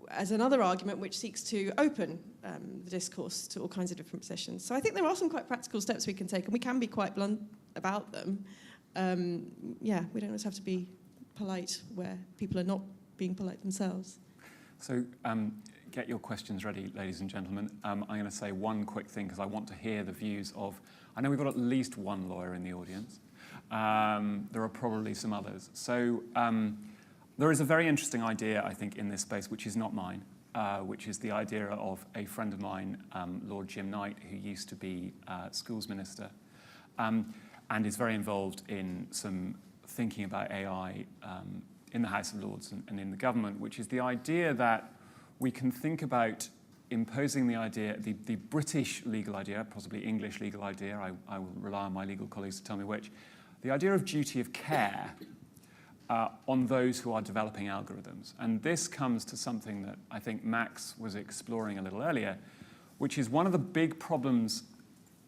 S2: as another argument which seeks to open the discourse to all kinds of different positions. So I think there are some quite practical steps we can take, and we can be quite blunt about them. We don't always have to be polite where people are not being polite themselves.
S1: So get your questions ready, ladies and gentlemen. I'm going to say one quick thing because I want to hear the views of, I know we've got at least one lawyer in the audience. There are probably some others. So there is a very interesting idea, I think, in this space, which is not mine, which is the idea of a friend of mine, Lord Jim Knight, who used to be schools minister, and is very involved in some thinking about AI in the House of Lords and in the government, which is the idea that we can think about imposing the idea, the British legal idea, possibly English legal idea, I will rely on my legal colleagues to tell me which, the idea of duty of care on those who are developing algorithms. And this comes to something that I think Max was exploring a little earlier, which is one of the big problems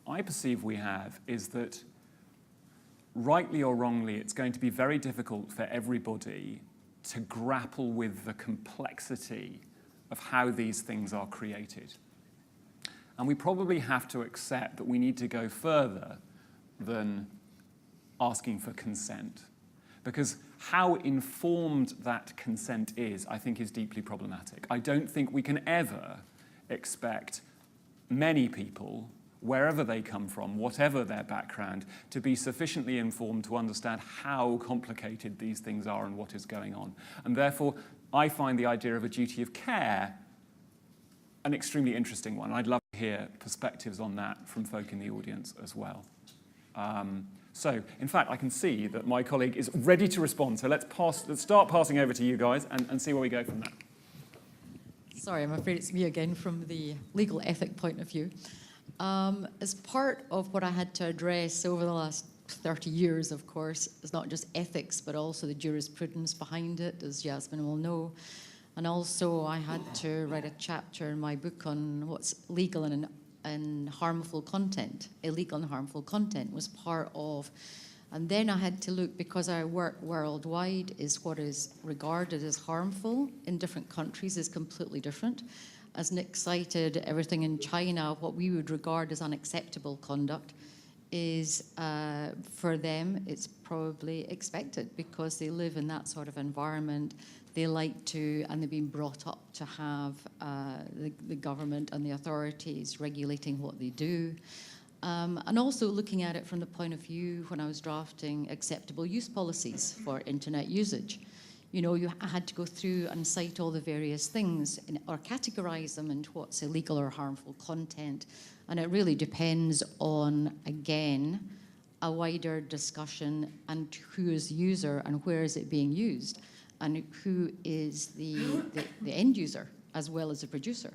S1: I perceive we have, is that rightly or wrongly, it's going to be very difficult for everybody to grapple with the complexity of how these things are created. And we probably have to accept that we need to go further than asking for consent. Because how informed that consent is, I think, is deeply problematic. I don't think we can ever expect many people, wherever they come from, whatever their background, to be sufficiently informed to understand how complicated these things are and what is going on. And therefore, I find the idea of a duty of care an extremely interesting one. I'd love to hear perspectives on that from folk in the audience as well. So, in fact, I can see that my colleague is ready to respond. So let's start passing over to you guys and see where we go from there.
S6: Sorry, I'm afraid it's me again from the legal ethic point of view. As part of what I had to address over the last 30 years, of course, is not just ethics, but also the jurisprudence behind it, as Yasemin will know. And also I had to write a chapter in my book on what's legal and harmful content. Illegal and harmful content was part of. And then I had to look, because I work worldwide, is what is regarded as harmful in different countries is completely different. As Nick cited, everything in China, what we would regard as unacceptable conduct, is for them, it's probably expected because they live in that sort of environment. They like to, and they've been brought up to have the government and the authorities regulating what they do. And also looking at it from the point of view when I was drafting acceptable use policies for internet usage. You know, I had to go through and cite all the various things or categorize them into what's illegal or harmful content. And it really depends on, again, a wider discussion and who is the user and where is it being used and who is the end user as well as the producer.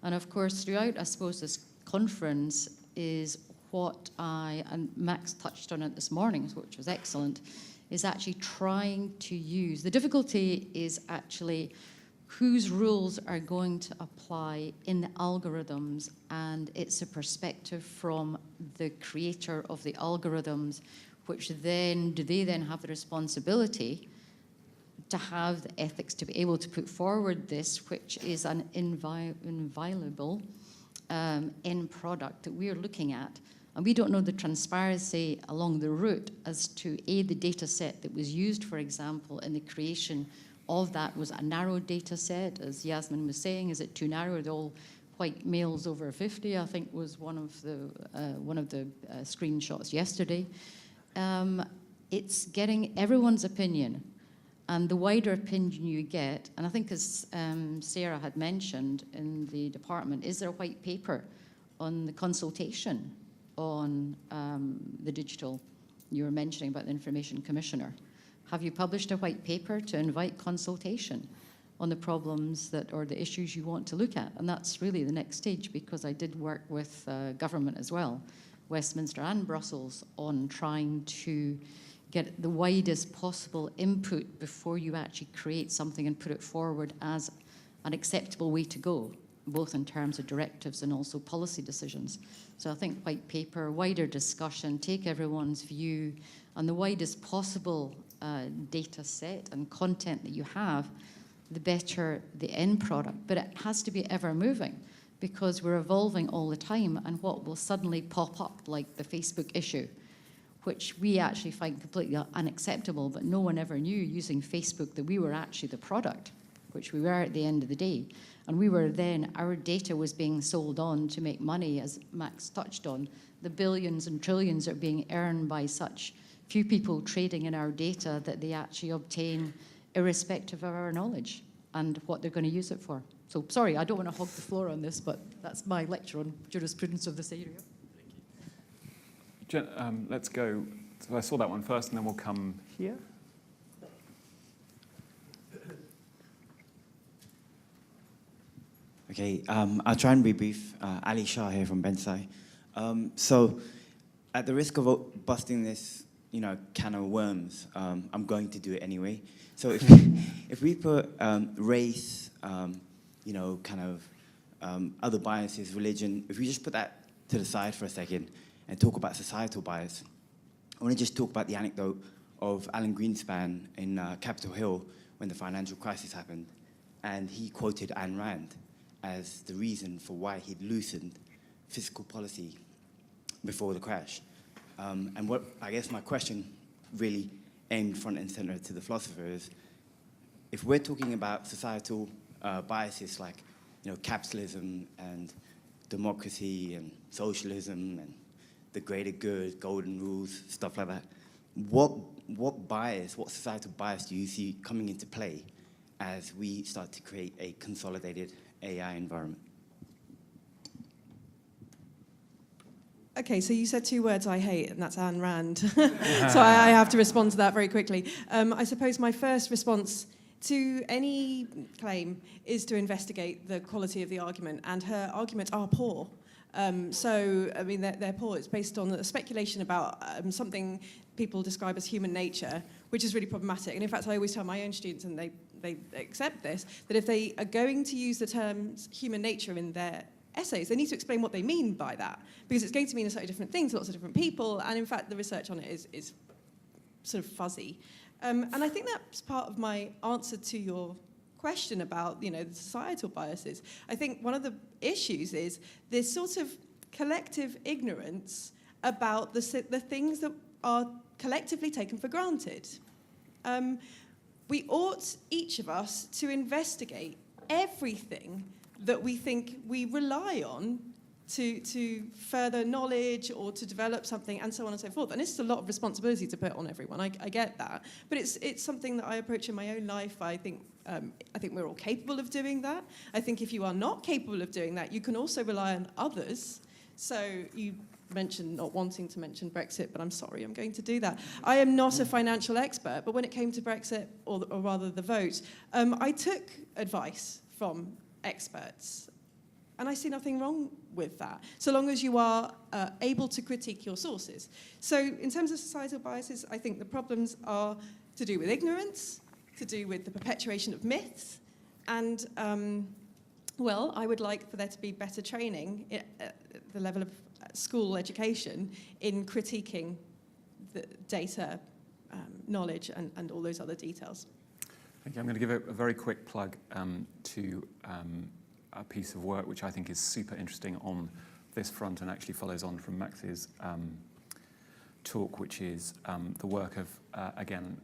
S6: And of course, throughout, I suppose, this conference is what and Max touched on it this morning, which was excellent, is actually trying to use, the difficulty is actually whose rules are going to apply in the algorithms, and it's a perspective from the creator of the algorithms, which then, do they then have the responsibility to have the ethics to be able to put forward this, which is an inviolable end product that we're looking at. And we don't know the transparency along the route as to, A, the data set that was used, for example, in the creation of that was a narrow data set, as Yasemin was saying. Is it too narrow? They're all white males over 50, I think was one of the screenshots yesterday. It's getting everyone's opinion. And the wider opinion you get, and I think as Sarah had mentioned in the department, is there a white paper on the consultation on the digital? You were mentioning about the Information Commissioner. Have you published a white paper to invite consultation on the problems that or the issues you want to look at? And that's really the next stage, because I did work with government as well, Westminster and Brussels, on trying to get the widest possible input before you actually create something and put it forward as an acceptable way to go, both in terms of directives and also policy decisions. So I think white paper, wider discussion, take everyone's view, and the widest possible data set and content that you have, the better the end product. But it has to be ever moving, because we're evolving all the time, and what will suddenly pop up, like the Facebook issue, which we actually find completely unacceptable, but no one ever knew using Facebook that we were actually the product, which we were at the end of the day. And we were then, our data was being sold on to make money, as Max touched on. The billions and trillions are being earned by such few people trading in our data that they actually obtain irrespective of our knowledge and what they're going to use it for. So sorry, I don't want to hog the floor on this, but that's my lecture on jurisprudence of this area.
S1: Let's go. So I saw that one first, and then we'll come here.
S7: Okay, I'll try and be brief. Ali Shah here from Bensai. So, at the risk of busting this, can of worms, I'm going to do it anyway. So if we put race, kind of other biases, religion, if we just put that to the side for a second and talk about societal bias, I want to just talk about the anecdote of Alan Greenspan in Capitol Hill when the financial crisis happened. And he quoted Ayn Rand as the reason for why he'd loosened fiscal policy before the crash. And what I guess my question really aimed front and center to the philosopher is, if we're talking about societal biases like capitalism and democracy and socialism and the greater good, golden rules, stuff like that, what bias, what societal bias do you see coming into play as we start to create a consolidated AI environment?
S2: Okay, so you said two words I hate, and that's Ayn Rand. So I have to respond to that very quickly. I suppose my first response to any claim is to investigate the quality of the argument, and her arguments are poor. So, I mean, they're poor. It's based on a speculation about something people describe as human nature, which is really problematic. And in fact, I always tell my own students, and they accept this, that if they are going to use the terms human nature in their essays, they need to explain what they mean by that, because it's going to mean a slightly different thing to lots of different people, and in fact, the research on it is sort of fuzzy. And I think that's part of my answer to your question about, the societal biases. I think one of the issues is this sort of collective ignorance about the things that are collectively taken for granted. We ought, each of us, to investigate everything that we think we rely on to further knowledge or to develop something, and so on and so forth. And it's a lot of responsibility to put on everyone. I get that, but it's something that I approach in my own life. I think we're all capable of doing that. I think if you are not capable of doing that, you can also rely on others. So you mentioned not wanting to mention Brexit, but I'm sorry, I'm going to do that. I am not a financial expert, but when it came to Brexit, or rather the vote, I took advice from experts. And I see nothing wrong with that, so long as you are able to critique your sources. So in terms of societal biases, I think the problems are to do with ignorance, to do with the perpetuation of myths, and, I would like for there to be better training at the level of school education in critiquing the data, knowledge, and all those other details.
S1: Thank you. I'm going to give a very quick plug to a piece of work which I think is super interesting on this front and actually follows on from Max's talk, which is the work of, again,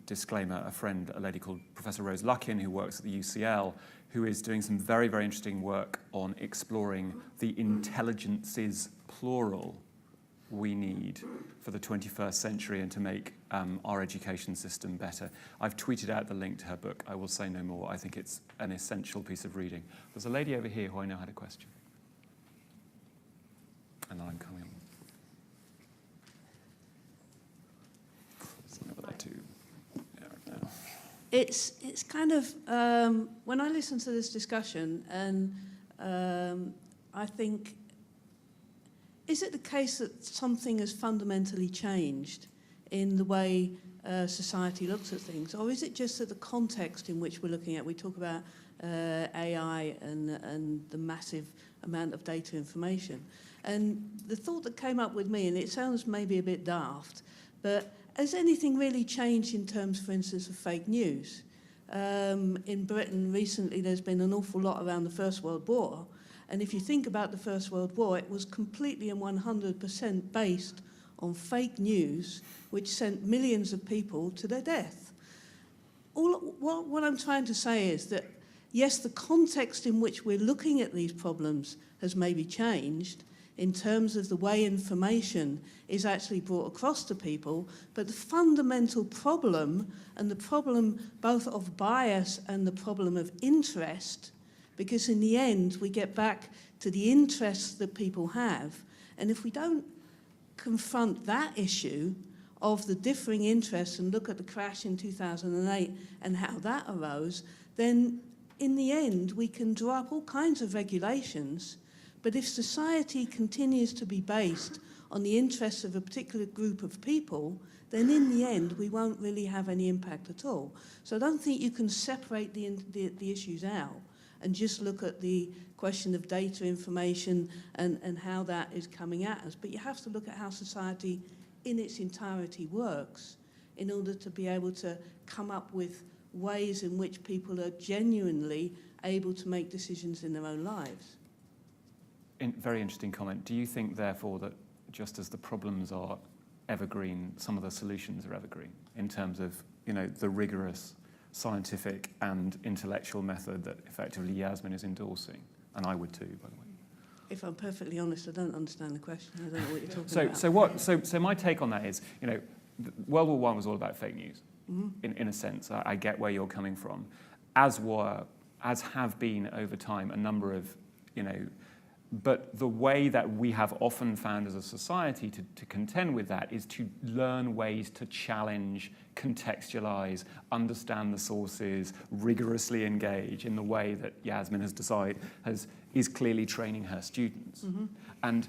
S1: disclaimer, a lady called Professor Rose Luckin, who works at the UCL, who is doing some very, very interesting work on exploring the intelligences, plural, we need for the 21st century and to make our education system better. I've tweeted out the link to her book. I will say no more. I think it's an essential piece of reading. There's a lady over here who I know had a question. And then I'm coming on. Something over there too. Yeah, right now.
S8: It's kind of, when I listen to this discussion, and I think, is it the case that something has fundamentally changed in the way society looks at things? Or is it just that the context in which we're looking at, we talk about AI and the massive amount of data information. And the thought that came up with me, and it sounds maybe a bit daft, but has anything really changed in terms, for instance, of fake news? In Britain recently, there's been an awful lot around the First World War. And if you think about the First World War, it was completely and 100% based on fake news, which sent millions of people to their death. What I'm trying to say is that, yes, the context in which we're looking at these problems has maybe changed in terms of the way information is actually brought across to people, but the fundamental problem, and the problem both of bias and the problem of interest, because in the end, we get back to the interests that people have. And if we don't confront that issue of the differing interests and look at the crash in 2008 and how that arose, then in the end, we can draw up all kinds of regulations. But if society continues to be based on the interests of a particular group of people, then in the end, we won't really have any impact at all. So I don't think you can separate the issues out. and just look at the question of data information and how that is coming at us. But you have to look at how society in its entirety works in order to be able to come up with ways in which people are genuinely able to make decisions in their own lives.
S1: Very interesting comment. Do you think, therefore, that just as the problems are evergreen, some of the solutions are evergreen in terms of, you know, the rigorous scientific and intellectual method that effectively Yasemin is endorsing? And I would too, by the way.
S8: If I'm perfectly honest, I don't understand the question. I don't know what you're talking about.
S1: So my take on that is, you know, World War I was all about fake news, in a sense. I get where you're coming from. As have been over time a number of, you know, but the way that we have often found as a society to contend with that is to learn ways to challenge, contextualize, understand the sources, rigorously engage in the way that Yasemin is clearly training her students. And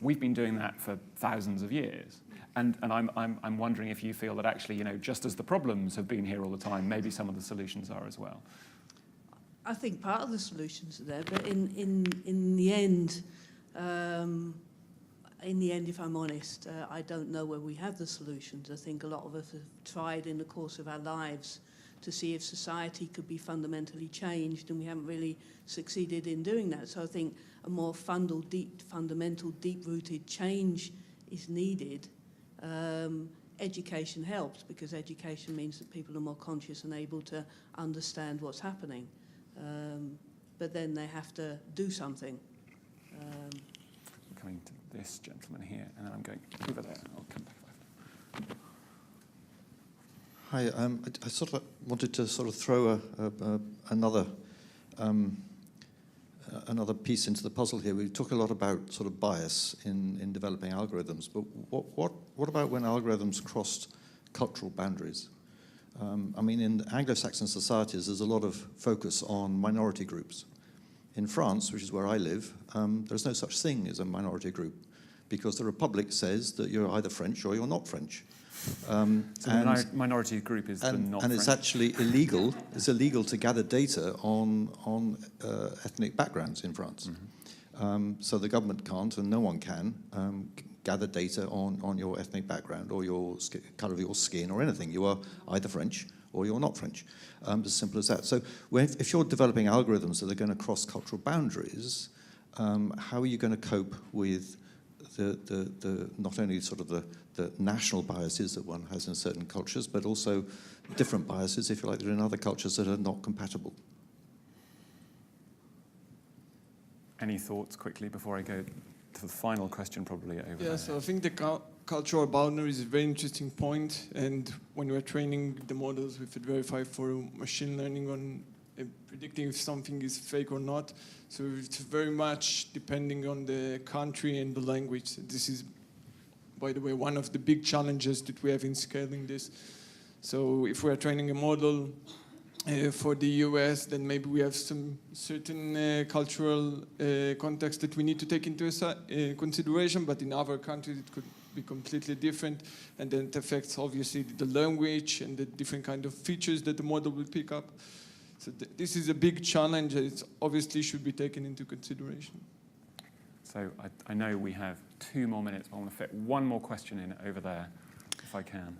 S1: we've been doing that for thousands of years. And I'm wondering if you feel that actually, you know, just as the problems have been here all the time, maybe some of the solutions are as well.
S8: I think part of the solutions are there, but in the end, if I'm honest, I don't know where we have the solutions. I think a lot of us have tried in the course of our lives to see if society could be fundamentally changed, and we haven't really succeeded in doing that. So I think a more fundamental, deep-rooted change is needed. Education helps, because education means that people are more conscious and able to understand what's happening. But then they have to do something.
S1: I'm coming to this gentleman here, and then I'm going over there. I'll come back after.
S9: Hi, I sort of wanted to sort of throw another piece into the puzzle here. We talk a lot about sort of bias in developing algorithms, but what about when algorithms crossed cultural boundaries? I mean, in Anglo-Saxon societies, there's a lot of focus on minority groups. In France, which is where I live, there's no such thing as a minority group, because the Republic says that you're either French or you're not French.
S1: So minority group is the not
S9: and it's
S1: French.
S9: actually illegal. It's illegal to gather data on ethnic backgrounds in France. So the government can't, and no one can, gather data on your ethnic background or your colour of your skin or anything. You are either French or you're not French. As simple as that. So if you're developing algorithms that are going to cross cultural boundaries, how are you going to cope with the not only sort of the national biases that one has in certain cultures, but also different biases, if you like, that are in other cultures that are not compatible?
S1: Any thoughts quickly before I go to the final question, probably over there?
S3: Yeah, so I think the cultural boundary is a very interesting point, and when we're training the models with AdVerif.ai for machine learning on predicting if something is fake or not, so it's very much depending on the country and the language. This is, by the way, one of the big challenges that we have in scaling this. So if we're training a model for the US, then maybe we have some certain cultural context that we need to take into consideration, but in other countries it could be completely different, and then it affects obviously the language and the different kind of features that the model will pick up. So this is a big challenge, and it obviously should be taken into consideration.
S1: So I know we have 2 more minutes, but I want to fit one more question in over there, if I can.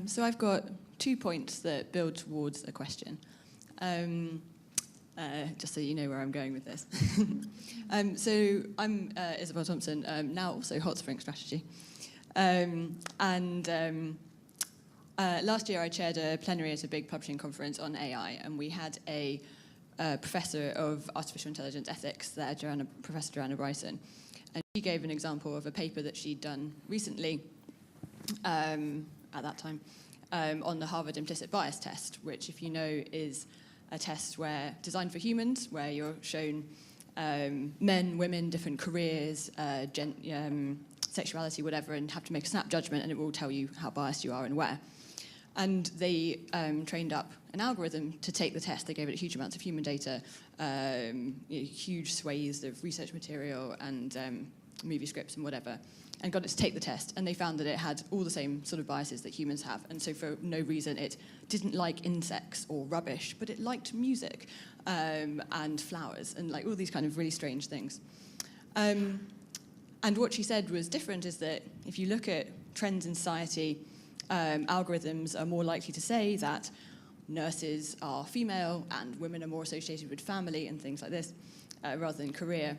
S2: So I've got 2 points that build towards a question, just so you know where I'm going with this. So I'm Isabel Thompson, now also Hot Spring Strategy. Last year I chaired a plenary at a big publishing conference on AI, and we had a professor of artificial intelligence ethics there, Professor Joanna Bryson. And she gave an example of a paper that she'd done recently, at that time, on the Harvard implicit bias test, which, if you know, is a test designed for humans, where you're shown men, women, different careers, sexuality, whatever, and have to make a snap judgment, and it will tell you how biased you are and where. And they trained up an algorithm to take the test. They gave it huge amounts of human data, huge swathes of research material, and
S10: movie scripts and whatever, and got it to take the test, and they found that it had all the same sort of biases that humans have, and so for no reason it didn't like insects or rubbish, but it liked music and flowers and like all these kind of really strange things. And what she said was different is that if you look at trends in society, algorithms are more likely to say that nurses are female and women are more associated with family and things like this, rather than career.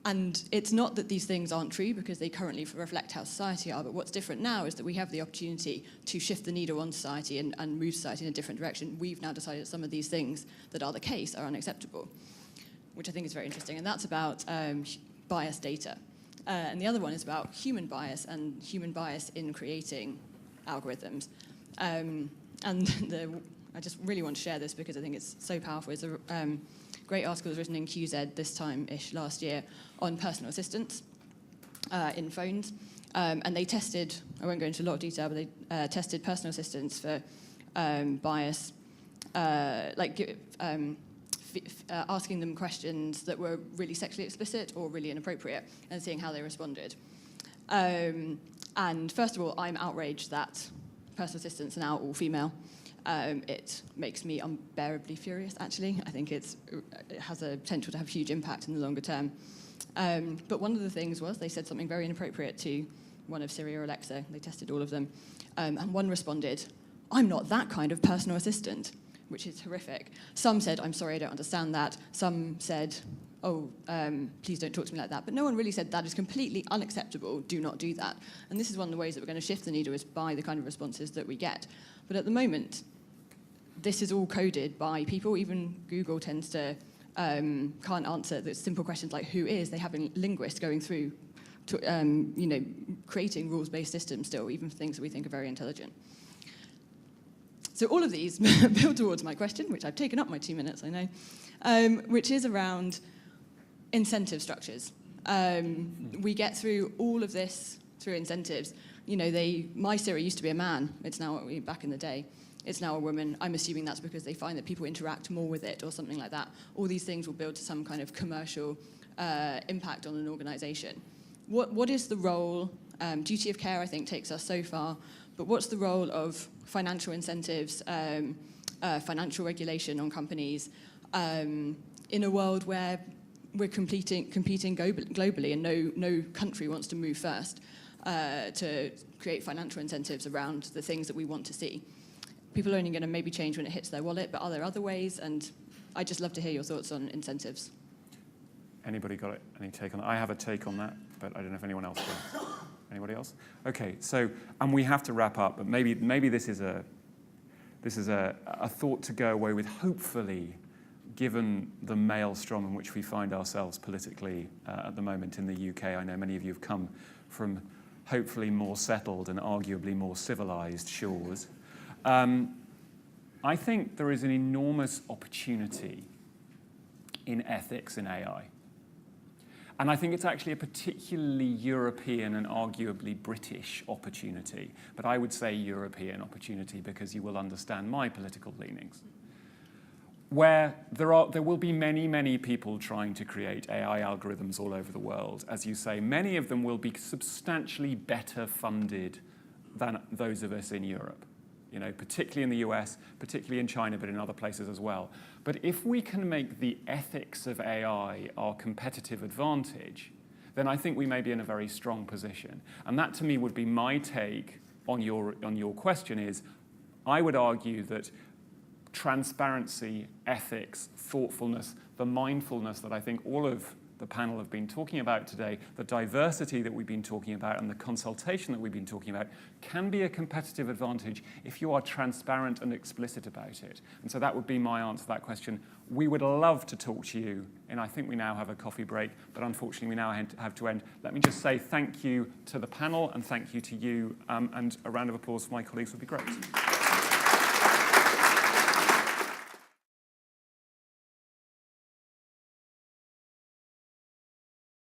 S10: And it's not that these things aren't true because they currently reflect how society are, but what's different now is that we have the opportunity to shift the needle on society and move society in a different direction. We've now decided that some of these things that are the case are unacceptable, which I think is very interesting. And that's about biased data. And the other one is about human bias and human bias in creating algorithms. I just really want to share this because I think it's so powerful. It's a great article was written in QZ this time-ish last year on personal assistants in phones. And they tested, I won't go into a lot of detail, but they tested personal assistants for bias, asking them questions that were really sexually explicit or really inappropriate and seeing how they responded. And first of all, I'm outraged that personal assistants are now all female. It makes me unbearably furious, actually. I think it has a potential to have huge impact in the longer term. But one of the things was they said something very inappropriate to one of Siri or Alexa. They tested all of them. And one responded, "I'm not that kind of personal assistant," which is horrific. Some said, "I'm sorry, I don't understand that." Some said, "Oh, please don't talk to me like that." But no one really said that is completely unacceptable, do not do that. And this is one of the ways that we're going to shift the needle is by the kind of responses that we get. But at the moment, this is all coded by people. Even Google tends to can't answer the simple questions like who is. They have a linguist going through to, creating rules-based systems still, even for things that we think are very intelligent. So all of these build towards my question, which I've taken up my 2 minutes, I know, which is around incentive structures. We get through all of this through incentives. My Siri used to be a man. It's now, back in the day, it's now a woman. I'm assuming that's because they find that people interact more with it or something like that. All these things will build to some kind of commercial impact on an organization. What is the role? Duty of care, I think, takes us so far. But what's the role of financial incentives, financial regulation on companies in a world where we're competing globally and no country wants to move first to create financial incentives around the things that we want to see? People are only going to maybe change when it hits their wallet, but are there other ways? And I'd just love to hear your thoughts on incentives.
S1: Anybody got any take on that? I have a take on that, but I don't know if anyone else does. Anybody else? Okay, so, and we have to wrap up, but maybe this is a thought to go away with, hopefully, given the maelstrom in which we find ourselves politically at the moment in the UK. I know many of you have come from hopefully more settled and arguably more civilized shores. I think there is an enormous opportunity in ethics in AI. And I think it's actually a particularly European and arguably British opportunity. But I would say European opportunity because you will understand my political leanings. Where there will be many, many people trying to create AI algorithms all over the world. As you say, many of them will be substantially better funded than those of us in Europe. Particularly in the US, particularly in China, but in other places as well. But if we can make the ethics of AI our competitive advantage, then I think we may be in a very strong position. And that, to me, would be my take on your question is, I would argue that transparency, ethics, thoughtfulness, the mindfulness that I think all of the panel have been talking about today, the diversity that we've been talking about and the consultation that we've been talking about can be a competitive advantage if you are transparent and explicit about it. And so that would be my answer to that question. We would love to talk to you, and I think we now have a coffee break, but unfortunately we now have to end. Let me just say thank you to the panel and thank you to you, and a round of applause for my colleagues would be great.